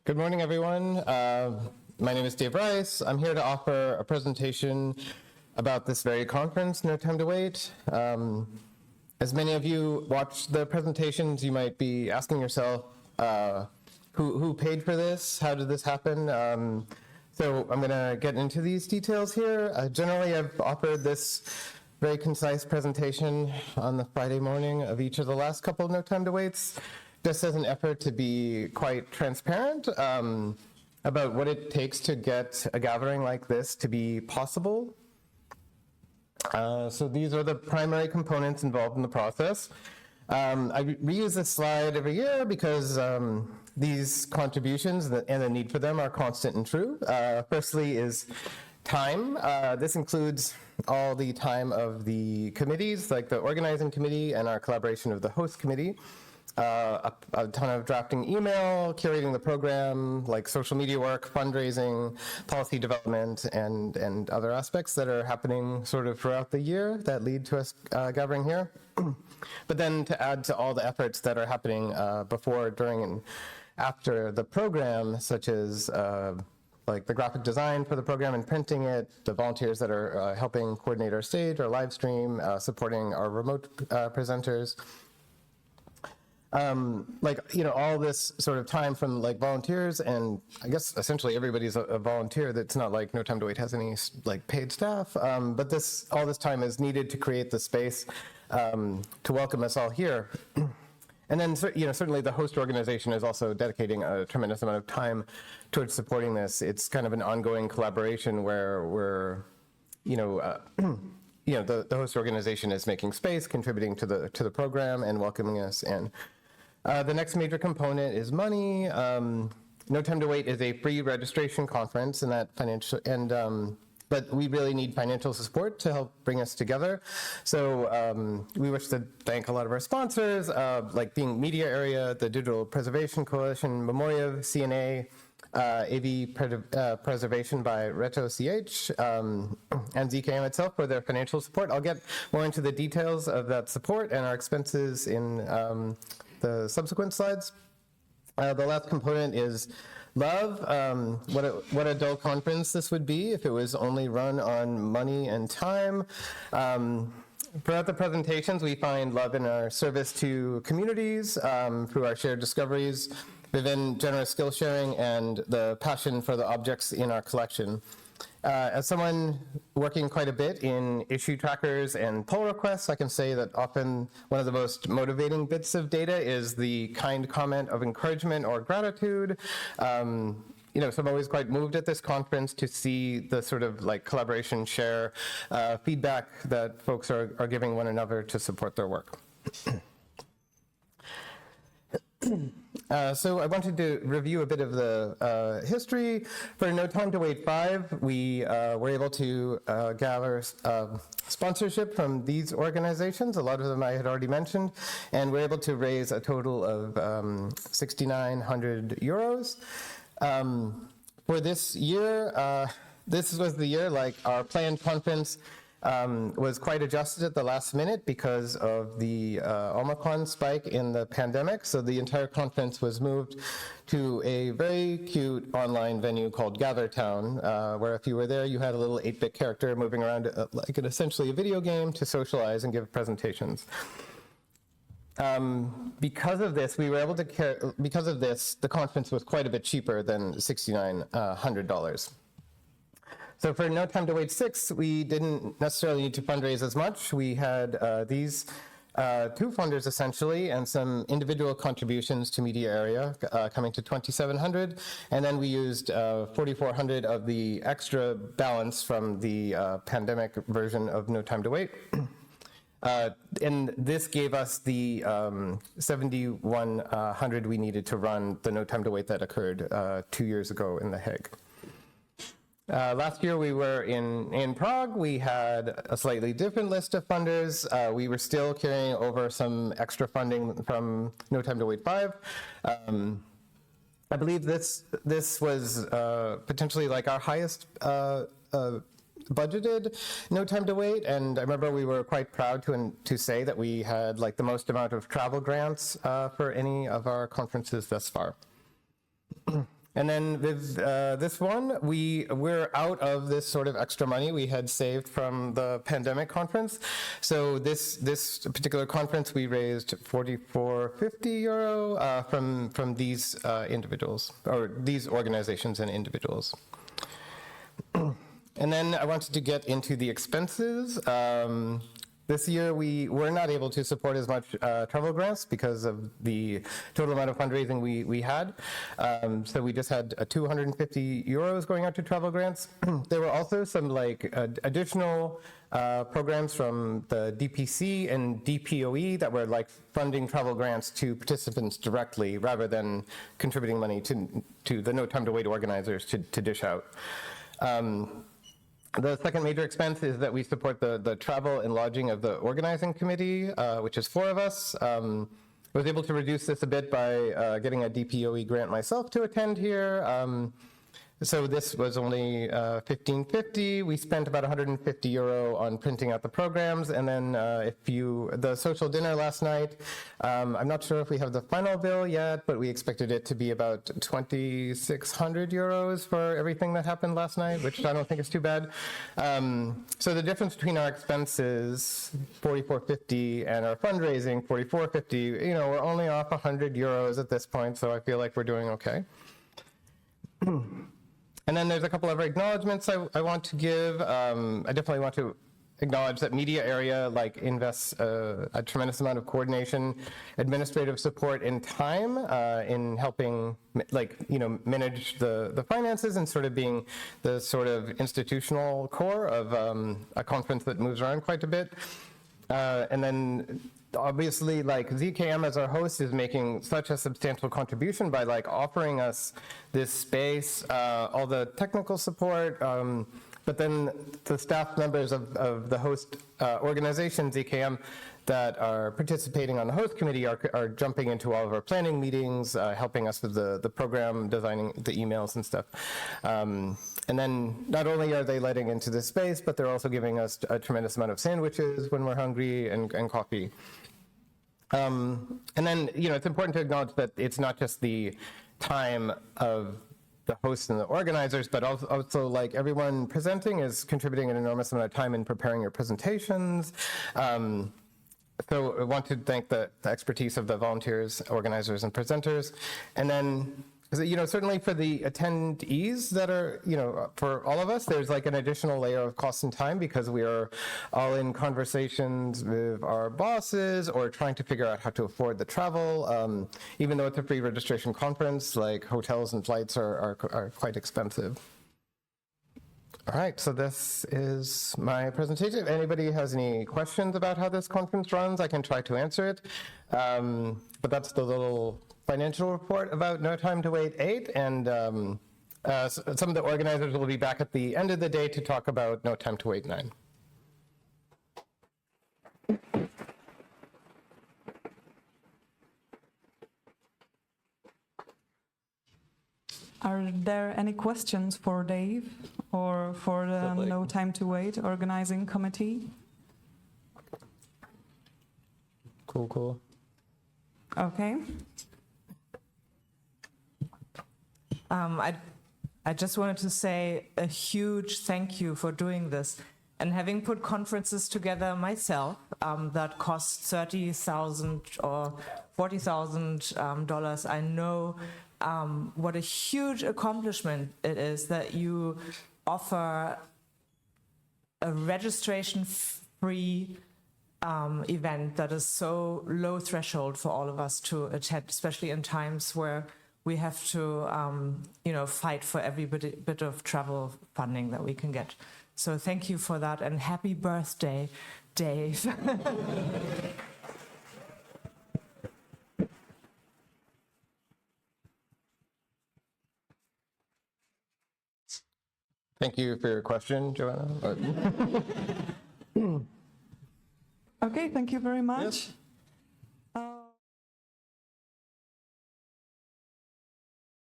Good morning, everyone. My name is Dave Rice. I'm here to offer a presentation about this very conference, No Time to Wait. As many of you watch the presentations, you might be asking yourself, who paid for this? How did this happen? So I'm going to get into these details here. Generally, I've offered this very concise presentation on the Friday morning of each of the last couple of No Time to Waits, just as an effort to be quite transparent about what it takes to get a gathering like this to be possible. So these are the primary components involved in the process. I reuse this slide every year because these contributions and the need for them are constant and true. Firstly is time. This includes all the time of the committees, like the organizing committee and our collaboration of the host committee. A ton of drafting email, curating the program, like social media work, fundraising, policy development, and other aspects that are happening sort of throughout the year that lead to us gathering here. But then to add to all the efforts that are happening before, during, and after the program, such as like the graphic design for the program and printing it, the volunteers that are helping coordinate our stage, our live stream, supporting our remote presenters. All this sort of time from like volunteers, and I guess essentially everybody's a volunteer. That's not like No Time to Wait has any like paid staff, but all this time is needed to create the space to welcome us all here. And then, certainly the host organization is also dedicating a tremendous amount of time towards supporting this. It's kind of an ongoing collaboration where we're, the host organization is making space, contributing to the program, and welcoming us in. The next major component is money. No Time to Wait is a free registration conference, but we really need financial support to help bring us together. So we wish to thank a lot of our sponsors, like Being Media Area, the Digital Preservation Coalition, Memoria, CNA, AV Preservation by RetroCH, and ZKM itself for their financial support. I'll get more into the details of that support and our expenses in the subsequent slides. The last component is love. What a dull conference this would be if it was only run on money and time. Throughout the presentations, we find love in our service to communities, through our shared discoveries, within generous skill sharing, and the passion for the objects in our collection. As someone working quite a bit in issue trackers and pull requests, I can say that often one of the most motivating bits of data is the kind comment of encouragement or gratitude. So I'm always quite moved at this conference to see the sort of like collaboration, share, feedback that folks are giving one another to support their work. So I wanted to review a bit of the history. For No Time to Wait 5, we were able to gather sponsorship from these organizations. A lot of them I had already mentioned, and we're able to raise a total of 6,900 euros. For this year, this was the year, like our planned conference was quite adjusted at the last minute because of the Omicron spike in the pandemic. So the entire conference was moved to a very cute online venue called GatherTown, where if you were there, you had a little 8-bit character moving around like essentially a video game to socialize and give presentations. Because of this, we were able to the conference was quite a bit cheaper than $6,900. So for No Time to Wait 6, we didn't necessarily need to fundraise as much. We had these two funders essentially, and some individual contributions to media area coming to 2,700, and then we used 4,400 of the extra balance from the pandemic version of No Time to Wait. And this gave us the 7,100 we needed to run the No Time to Wait that occurred 2 years ago in The Hague. Last year we were in Prague. We had a slightly different list of funders. We were still carrying over some extra funding from No Time to Wait 5. I believe this was potentially like our highest budgeted No Time to Wait, and I remember we were quite proud to say that we had like the most amount of travel grants for any of our conferences thus far. And then with this one, we're out of this sort of extra money we had saved from the pandemic conference. So this particular conference, we raised €44.50 from these individuals, or these organizations and individuals. And then I wanted to get into the expenses. This year, we were not able to support as much travel grants because of the total amount of fundraising we had. So we just had €250 going out to travel grants. There were also some additional programs from the DPC and DPOE that were funding travel grants to participants directly rather than contributing money to the No Time to Wait organizers to dish out. The second major expense is that we support the travel and lodging of the organizing committee, which is 4 of us. I was able to reduce this a bit by getting a DPOE grant myself to attend here. So this was only $15.50. We spent about €150 on printing out the programs, and then the social dinner last night, I'm not sure if we have the final bill yet, but we expected it to be about €2,600 for everything that happened last night, which I don't think is too bad. So the difference between our expenses, $44.50, and our fundraising, $44.50, we're only off €100 at this point, so I feel like we're doing okay. And then there's a couple of acknowledgements I want to give. I definitely want to acknowledge that media area invests a tremendous amount of coordination, administrative support, and time in helping manage the finances and sort of being the sort of institutional core of a conference that moves around quite a bit. And then obviously, ZKM as our host is making such a substantial contribution by offering us this space, all the technical support, but then the staff members of the host organization, ZKM, that are participating on the host committee are jumping into all of our planning meetings, helping us with the program, designing the emails and stuff. And then not only are they letting into this space, but they're also giving us a tremendous amount of sandwiches when we're hungry and coffee. And then, it's important to acknowledge that it's not just the time of the hosts and the organizers, but also everyone presenting is contributing an enormous amount of time in preparing your presentations. So I want to thank the expertise of the volunteers, organizers, and presenters. And then, certainly for the attendees that are, for all of us, there's an additional layer of cost and time because we are all in conversations with our bosses or trying to figure out how to afford the travel. Even though it's a free registration conference, hotels and flights are quite expensive. All right, so this is my presentation. If anybody has any questions about how this conference runs, I can try to answer it. But that's the little financial report about No Time to Wait 8, and some of the organizers will be back at the end of the day to talk about No Time to Wait 9. Are there any questions for Dave or for the No Time to Wait organizing committee? Cool. Okay. I just wanted to say a huge thank you for doing this. And having put conferences together myself that cost $30,000 or $40,000, I know what a huge accomplishment it is that you offer a registration-free event that is so low threshold for all of us to attend, especially in times where we have to, fight for every bit of travel funding that we can get. So thank you for that, and happy birthday, Dave. Thank you for your question, Joanna. Okay, thank you very much. Yes.